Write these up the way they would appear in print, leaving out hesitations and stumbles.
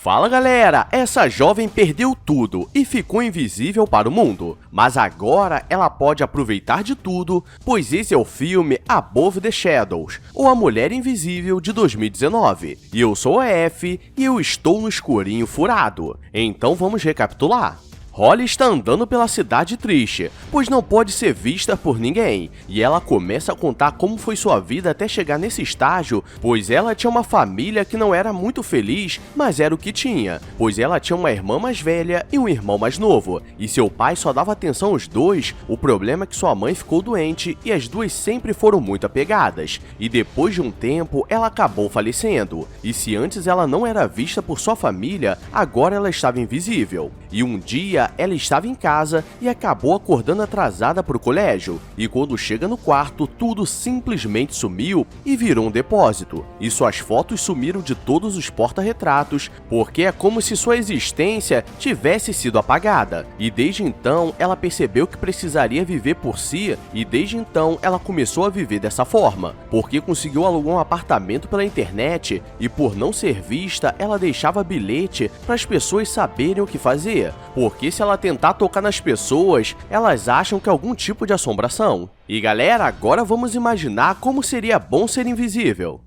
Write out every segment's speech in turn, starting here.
Fala galera, essa jovem perdeu tudo e ficou invisível para o mundo, mas agora ela pode aproveitar de tudo, pois esse é o filme Above the Shadows, ou A Mulher Invisível de 2019. E eu sou a F e eu estou no escurinho furado, então vamos recapitular. Holly está andando pela cidade triste, pois não pode ser vista por ninguém, e ela começa a contar como foi sua vida até chegar nesse estágio, pois ela tinha uma família que não era muito feliz, mas era o que tinha, pois ela tinha uma irmã mais velha e um irmão mais novo, e seu pai só dava atenção aos dois. O problema é que sua mãe ficou doente e as duas sempre foram muito apegadas, e depois de um tempo ela acabou falecendo, e se antes ela não era vista por sua família, agora ela estava invisível. E um dia ela estava em casa e acabou acordando atrasada para o colégio, e quando chega no quarto, tudo simplesmente sumiu e virou um depósito, e suas fotos sumiram de todos os porta-retratos, porque é como se sua existência tivesse sido apagada, e desde então ela percebeu que precisaria viver por si, e desde então ela começou a viver dessa forma, porque conseguiu alugar um apartamento pela internet, e por não ser vista, ela deixava bilhete para as pessoas saberem o que fazer, porque se ela tentar tocar nas pessoas, elas acham que é algum tipo de assombração. E galera, agora vamos imaginar como seria bom ser invisível.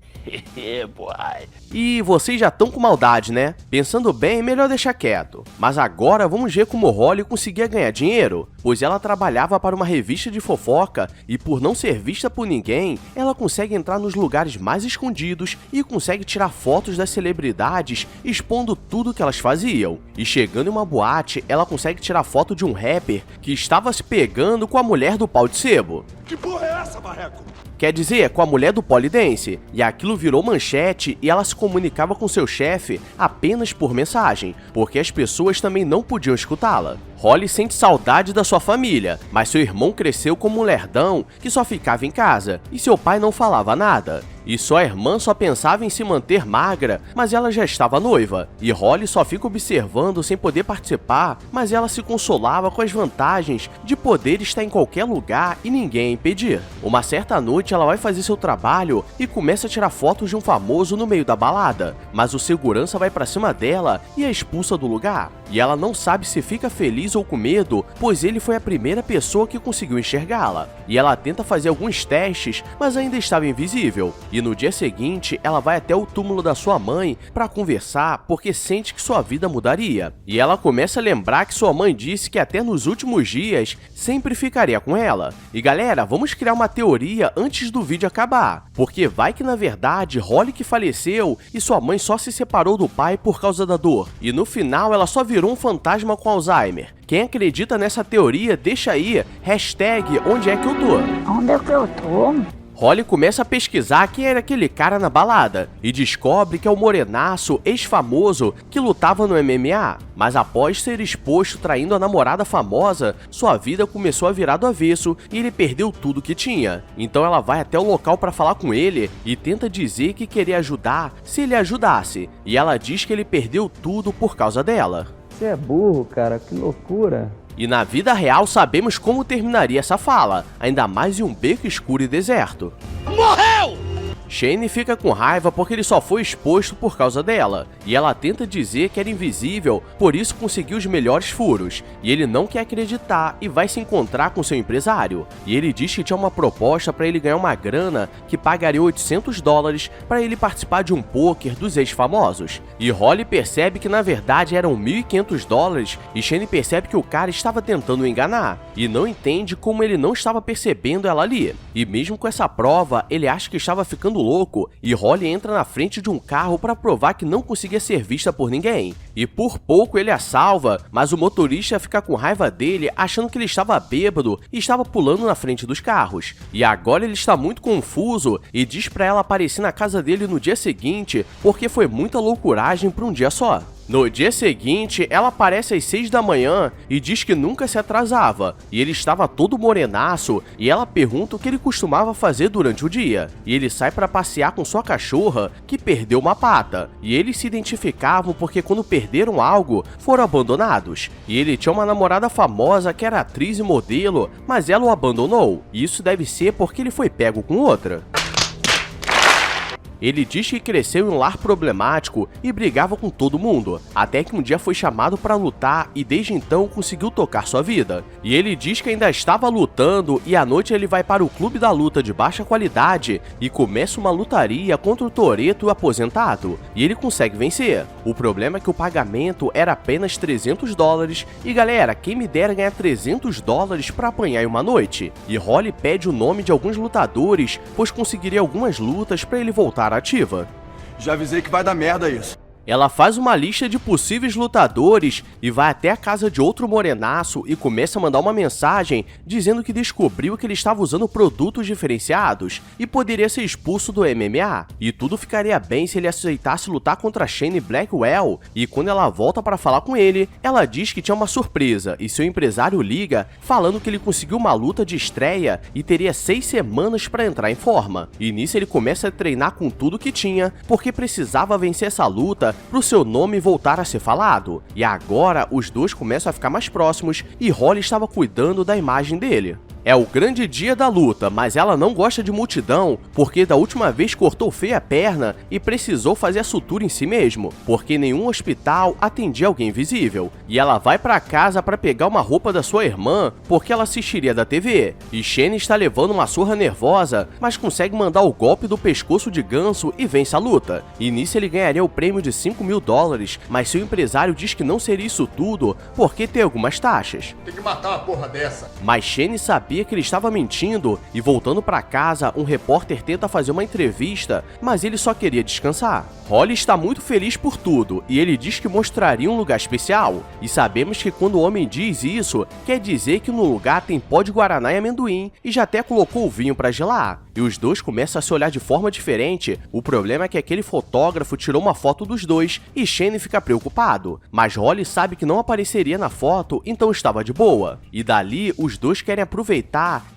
E vocês já estão com maldade, né? Pensando bem, melhor deixar quieto. Mas agora vamos ver como Holly conseguia ganhar dinheiro, pois ela trabalhava para uma revista de fofoca e por não ser vista por ninguém, ela consegue entrar nos lugares mais escondidos e consegue tirar fotos das celebridades expondo tudo que elas faziam. E chegando em uma boate, ela consegue tirar foto de um rapper que estava se pegando com a mulher do pau de sebo. Que porra é essa, Barreco? Quer dizer, com a mulher do polidense, e aquilo virou manchete e ela se comunicava com seu chefe apenas por mensagem, porque as pessoas também não podiam escutá-la. Holly sente saudade da sua família, mas seu irmão cresceu como um lerdão que só ficava em casa, e seu pai não falava nada. E sua irmã só pensava em se manter magra, mas ela já estava noiva, e Holly só fica observando sem poder participar, mas ela se consolava com as vantagens de poder estar em qualquer lugar e ninguém a impedir. Uma certa noite ela vai fazer seu trabalho e começa a tirar fotos de um famoso no meio da balada, mas o segurança vai pra cima dela e a expulsa do lugar, e ela não sabe se fica feliz ou com medo, pois ele foi a primeira pessoa que conseguiu enxergá-la, e ela tenta fazer alguns testes, mas ainda estava invisível. E no dia seguinte, ela vai até o túmulo da sua mãe para conversar porque sente que sua vida mudaria. E ela começa a lembrar que sua mãe disse que até nos últimos dias sempre ficaria com ela. E galera, vamos criar uma teoria antes do vídeo acabar, porque vai que na verdade Holly que faleceu e sua mãe só se separou do pai por causa da dor. E no final ela só virou um fantasma com Alzheimer. Quem acredita nessa teoria, deixa aí, hashtag onde é que eu tô. Onde é que eu tô? Holly começa a pesquisar quem era aquele cara na balada e descobre que é o morenaço ex-famoso que lutava no MMA, mas após ser exposto traindo a namorada famosa, sua vida começou a virar do avesso e ele perdeu tudo que tinha. Então ela vai até o local para falar com ele e tenta dizer que queria ajudar se ele ajudasse, e ela diz que ele perdeu tudo por causa dela. Você é burro, cara, que loucura. E na vida real sabemos como terminaria essa fala, ainda mais em um beco escuro e deserto. Morreu! Shane fica com raiva porque ele só foi exposto por causa dela, e ela tenta dizer que era invisível, por isso conseguiu os melhores furos, e ele não quer acreditar e vai se encontrar com seu empresário, e ele diz que tinha uma proposta para ele ganhar uma grana que pagaria $800 para ele participar de um poker dos ex-famosos, e Holly percebe que na verdade eram $1.500, e Shane percebe que o cara estava tentando enganar, e não entende como ele não estava percebendo ela ali, e mesmo com essa prova, ele acha que estava ficando louco, e Holly entra na frente de um carro para provar que não conseguia ser vista por ninguém. E por pouco ele a salva, mas o motorista fica com raiva dele, achando que ele estava bêbado e estava pulando na frente dos carros. E agora ele está muito confuso e diz para ela aparecer na casa dele no dia seguinte, porque foi muita loucuragem para um dia só. No dia seguinte, ela aparece às 6 da manhã e diz que nunca se atrasava, e ele estava todo morenaço, e ela pergunta o que ele costumava fazer durante o dia, e ele sai para passear com sua cachorra, que perdeu uma pata, e eles se identificavam porque quando perderam algo, foram abandonados, e ele tinha uma namorada famosa que era atriz e modelo, mas ela o abandonou, e isso deve ser porque ele foi pego com outra. Ele diz que cresceu em um lar problemático e brigava com todo mundo, até que um dia foi chamado para lutar e desde então conseguiu tocar sua vida. E ele diz que ainda estava lutando e à noite ele vai para o clube da luta de baixa qualidade e começa uma lutaria contra o Toretto aposentado, e ele consegue vencer. O problema é que o pagamento era apenas $300 e galera, quem me dera ganhar $300 para apanhar em uma noite. E Holly pede o nome de alguns lutadores, pois conseguiria algumas lutas para ele voltar à ativa. Já avisei que vai dar merda isso. Ela faz uma lista de possíveis lutadores e vai até a casa de outro morenaço e começa a mandar uma mensagem dizendo que descobriu que ele estava usando produtos diferenciados e poderia ser expulso do MMA. E tudo ficaria bem se ele aceitasse lutar contra Shane Blackwell. E quando ela volta para falar com ele, ela diz que tinha uma surpresa e seu empresário liga falando que ele conseguiu uma luta de estreia e teria 6 semanas para entrar em forma. E nisso ele começa a treinar com tudo que tinha, porque precisava vencer essa luta para o seu nome voltar a ser falado. E agora os dois começam a ficar mais próximos e Holly estava cuidando da imagem dele. É o grande dia da luta, mas ela não gosta de multidão, porque da última vez cortou feia a perna e precisou fazer a sutura em si mesmo, porque nenhum hospital atendia alguém visível. E ela vai para casa para pegar uma roupa da sua irmã, porque ela assistiria da TV. E Shane está levando uma surra nervosa, mas consegue mandar o golpe do pescoço de ganso e vence a luta. E nisso ele ganharia o prêmio de $5.000, mas seu empresário diz que não seria isso tudo, porque tem algumas taxas. Tem que matar uma porra dessa. Mas Shane sabia que ele estava mentindo e voltando para casa, um repórter tenta fazer uma entrevista, mas ele só queria descansar. Holly está muito feliz por tudo e ele diz que mostraria um lugar especial. E sabemos que quando o homem diz isso, quer dizer que no lugar tem pó de guaraná e amendoim e já até colocou o vinho para gelar. E os dois começam a se olhar de forma diferente. O problema é que aquele fotógrafo tirou uma foto dos dois e Shane fica preocupado. Mas Holly sabe que não apareceria na foto, então estava de boa. E dali, os dois querem aproveitar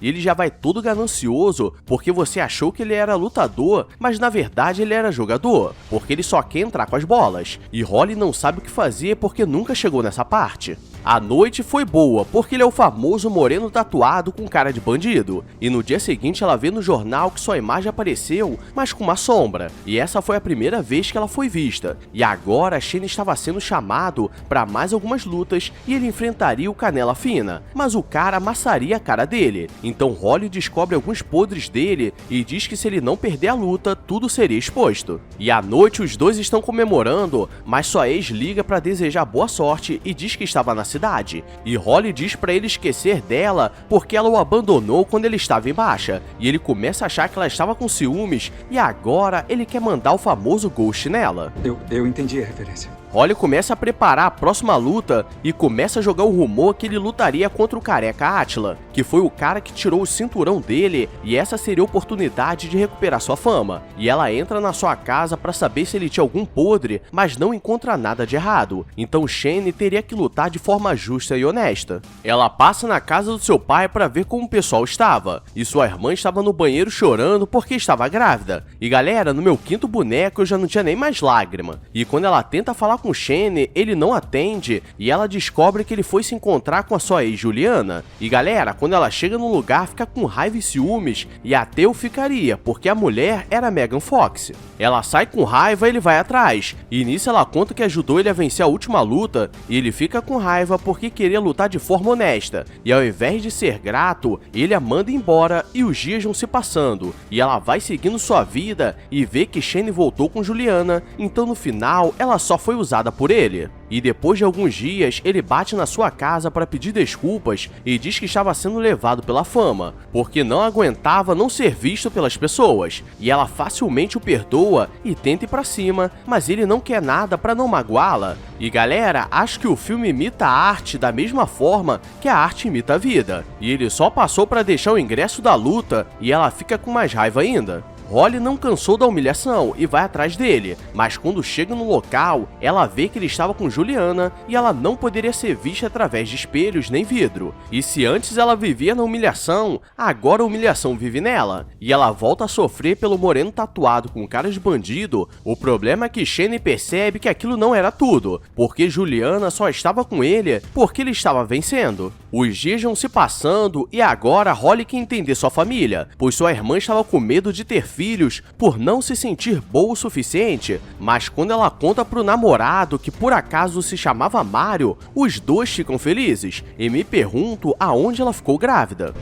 e ele já vai todo ganancioso, porque você achou que ele era lutador, mas na verdade ele era jogador, porque ele só quer entrar com as bolas. E Holly não sabe o que fazer porque nunca chegou nessa parte. A noite foi boa, porque ele é o famoso moreno tatuado com cara de bandido. E no dia seguinte ela vê no jornal que sua imagem apareceu, mas com uma sombra. E essa foi a primeira vez que ela foi vista. E agora Shane estava sendo chamado para mais algumas lutas e ele enfrentaria o Canela Fina. Mas o cara amassaria a cara dele. Então Holly descobre alguns podres dele e diz que se ele não perder a luta, tudo seria exposto. E à noite os dois estão comemorando, mas sua ex liga para desejar boa sorte e diz que estava na cidade. E Holly diz para ele esquecer dela porque ela o abandonou quando ele estava em baixa. E ele começa a achar que ela estava com ciúmes e agora ele quer mandar o famoso ghost nela. Eu entendi a referência. Holly começa a preparar a próxima luta e começa a jogar o rumor que ele lutaria contra o Careca Átila, que foi o cara que tirou o cinturão dele e essa seria a oportunidade de recuperar sua fama. E ela entra na sua casa para saber se ele tinha algum podre, mas não encontra nada de errado. Então Shane teria que lutar de forma justa e honesta. Ela passa na casa do seu pai para ver como o pessoal estava, e sua irmã estava no banheiro chorando porque estava grávida. E galera, no meu quinto boneco eu já não tinha nem mais lágrima. E quando ela tenta falar com Shane, ele não atende e ela descobre que ele foi se encontrar com a sua ex Juliana. E galera, quando ela chega no lugar fica com raiva e ciúmes e até eu ficaria, porque a mulher era Megan Fox. Ela sai com raiva e ele vai atrás, e nisso ela conta que ajudou ele a vencer a última luta e ele fica com raiva porque queria lutar de forma honesta. E ao invés de ser grato, ele a manda embora e os dias vão se passando. E ela vai seguindo sua vida e vê que Shane voltou com Juliana, então no final ela só foi usada por ele. E depois de alguns dias, ele bate na sua casa para pedir desculpas e diz que estava sendo levado pela fama, porque não aguentava não ser visto pelas pessoas. E ela facilmente o perdoa e tenta ir pra cima, mas ele não quer nada para não magoá-la. E galera, acho que o filme imita a arte da mesma forma que a arte imita a vida. E ele só passou para deixar o ingresso da luta e ela fica com mais raiva ainda. Holly não cansou da humilhação e vai atrás dele, mas quando chega no local, ela vê que ele estava com Juliana e ela não poderia ser vista através de espelhos nem vidro. E se antes ela vivia na humilhação, agora a humilhação vive nela. E ela volta a sofrer pelo moreno tatuado com cara de bandido. O problema é que Shane percebe que aquilo não era tudo, porque Juliana só estava com ele porque ele estava vencendo. Os dias vão se passando e agora Holly quer entender sua família, pois sua irmã estava com medo de ter filho filhos por não se sentir boa o suficiente, mas quando ela conta pro namorado que por acaso se chamava Mário, os dois ficam felizes e me pergunto aonde ela ficou grávida.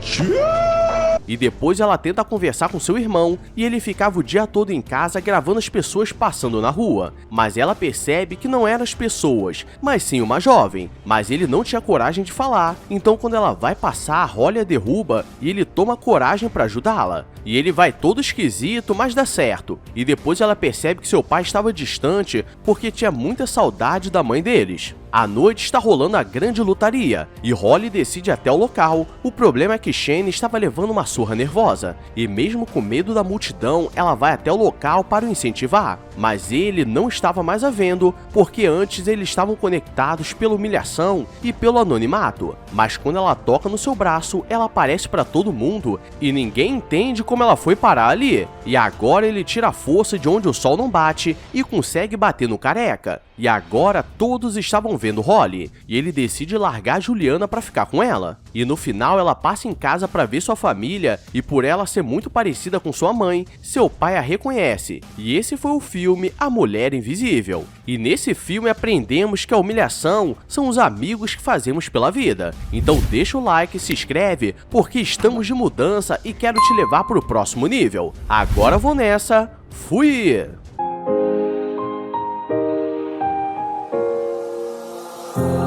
E depois ela tenta conversar com seu irmão e ele ficava o dia todo em casa gravando as pessoas passando na rua. Mas ela percebe que não eram as pessoas, mas sim uma jovem. Mas ele não tinha coragem de falar, então quando ela vai passar, a Holly a derruba e ele toma coragem para ajudá-la. E ele vai todo esquisito, mas dá certo. E depois ela percebe que seu pai estava distante porque tinha muita saudade da mãe deles. À noite está rolando a grande lutaria, e Holly decide ir até o local. O problema é que Shane estava levando uma surra nervosa, e mesmo com medo da multidão, ela vai até o local para o incentivar. Mas ele não estava mais a vendo, porque antes eles estavam conectados pela humilhação e pelo anonimato. Mas quando ela toca no seu braço, ela aparece para todo mundo, e ninguém entende como ela foi parar ali. E agora ele tira a força de onde o sol não bate, e consegue bater no careca. E agora todos estavam vendo Holly, e ele decide largar a Juliana para ficar com ela. E no final ela passa em casa para ver sua família, e por ela ser muito parecida com sua mãe, seu pai a reconhece. E esse foi o filme A Mulher Invisível. E nesse filme aprendemos que a humilhação são os amigos que fazemos pela vida. Então deixa o like e se inscreve, porque estamos de mudança e quero te levar para o próximo nível. Agora vou nessa, fui!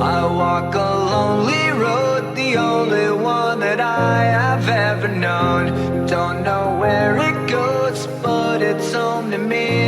I walk a lonely road, the only one that I have ever known. Don't know where it goes, but it's home to me.